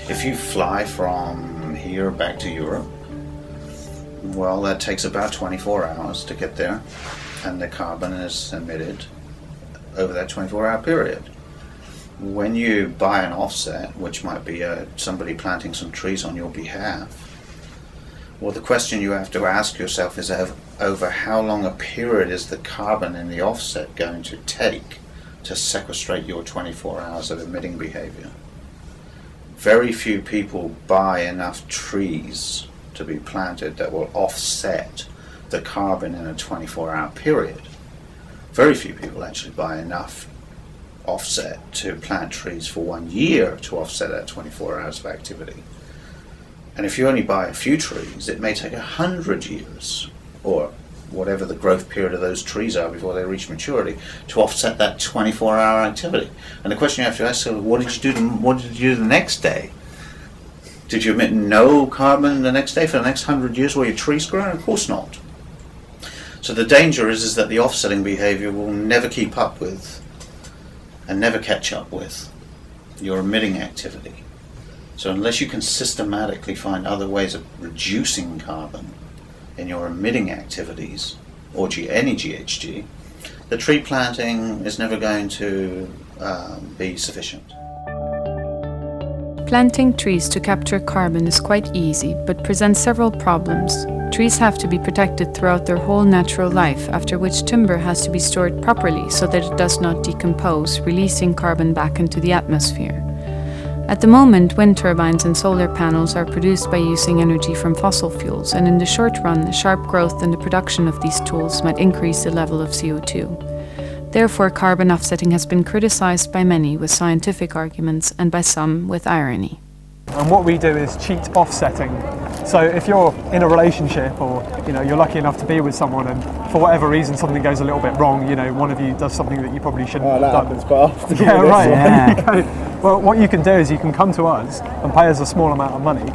If you fly from here back to Europe, well, that takes about 24 hours to get there, and the carbon is emitted over that 24-hour period. When you buy an offset, which might be somebody planting some trees on your behalf, well, the question you have to ask yourself is over how long a period is the carbon in the offset going to take to sequestrate your 24 hours of emitting behavior? Very few people buy enough trees to be planted that will offset the carbon in a 24-hour period. Very few people actually buy enough offset to plant trees for 1 year to offset that 24 hours of activity. And if you only buy a few trees, it may take 100 years, or whatever the growth period of those trees are before they reach maturity, to offset that 24-hour activity. And the question you have to ask is, what did you do the next day? Did you emit no carbon the next day for the next 100 years while your trees grow? Of course not. So the danger is that the offsetting behavior will never keep up with and never catch up with your emitting activity. So unless you can systematically find other ways of reducing carbon in your emitting activities, or any GHG, the tree planting is never going to be sufficient. Planting trees to capture carbon is quite easy, but presents several problems. Trees have to be protected throughout their whole natural life, after which timber has to be stored properly so that it does not decompose, releasing carbon back into the atmosphere. At the moment, wind turbines and solar panels are produced by using energy from fossil fuels, and in the short run, the sharp growth in the production of these tools might increase the level of CO2. Therefore, carbon offsetting has been criticized by many with scientific arguments and by some with irony. And what we do is cheat offsetting. So if you're in a relationship, or you're lucky enough to be with someone, and for whatever reason something goes a little bit wrong, one of you does something that you probably shouldn't have done. That happens quite often. Yeah, right. Yeah. Well, what you can do is you can come to us and pay us a small amount of money,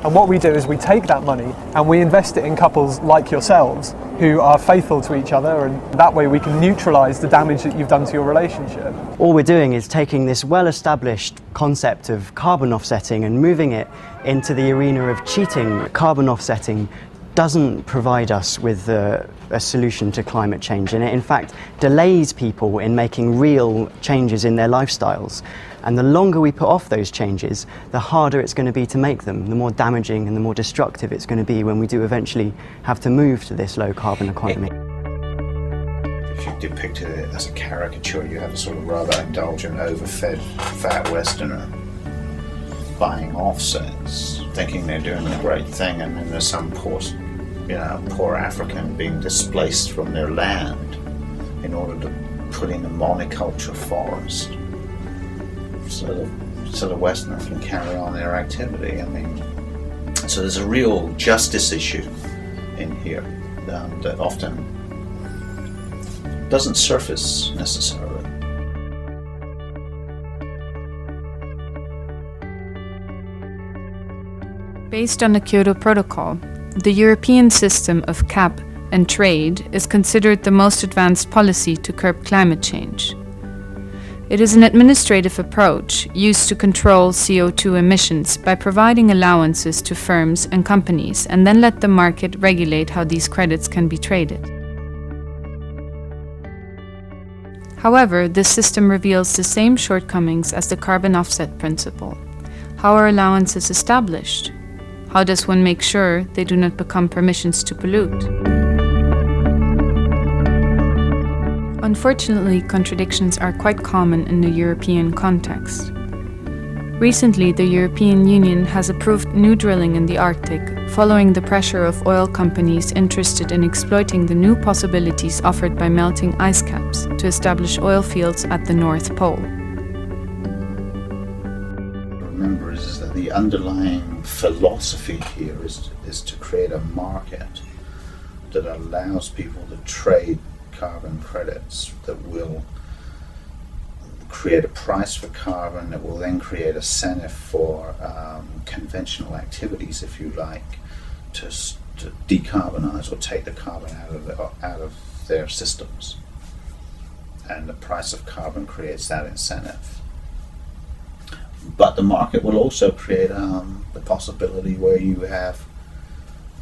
and what we do is we take that money and we invest it in couples like yourselves who are faithful to each other, and that way we can neutralise the damage that you've done to your relationship. All we're doing is taking this well-established concept of carbon offsetting and moving it into the arena of cheating. Carbon offsetting doesn't provide us with a solution to climate change, and it in fact delays people in making real changes in their lifestyles. And the longer we put off those changes, the harder it's going to be to make them, the more damaging and the more destructive it's going to be when we do eventually have to move to this low carbon economy. If you depicted it as a caricature, you have a sort of rather indulgent, overfed, fat Westerner buying offsets, thinking they're doing a great thing, and then there's some poor African being displaced from their land in order to put in a monoculture forest, so the Westerner can carry on their activity. So there's a real justice issue in here that often doesn't surface necessarily. Based on the Kyoto Protocol, the European system of cap and trade is considered the most advanced policy to curb climate change. It is an administrative approach used to control CO2 emissions by providing allowances to firms and companies, and then let the market regulate how these credits can be traded. However, this system reveals the same shortcomings as the carbon offset principle. How are allowances established? How does one make sure they do not become permissions to pollute? Unfortunately, contradictions are quite common in the European context. Recently, the European Union has approved new drilling in the Arctic, following the pressure of oil companies interested in exploiting the new possibilities offered by melting ice caps to establish oil fields at the North Pole. Remember is that the underlying philosophy here is to create a market that allows people to trade carbon credits, that will create a price for carbon, that will then create a incentive for conventional activities, if you like, to decarbonize or take the carbon out of their systems. And the price of carbon creates that incentive. But the market will also create the possibility where you have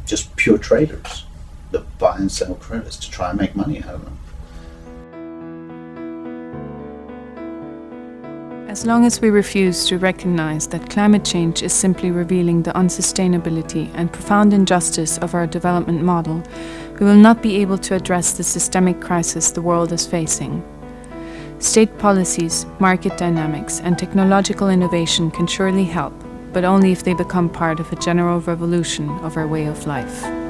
just pure traders that buy and sell credits to try and make money out of them. As long as we refuse to recognize that climate change is simply revealing the unsustainability and profound injustice of our development model, we will not be able to address the systemic crisis the world is facing. State policies, market dynamics, and technological innovation can surely help, but only if they become part of a general revolution of our way of life.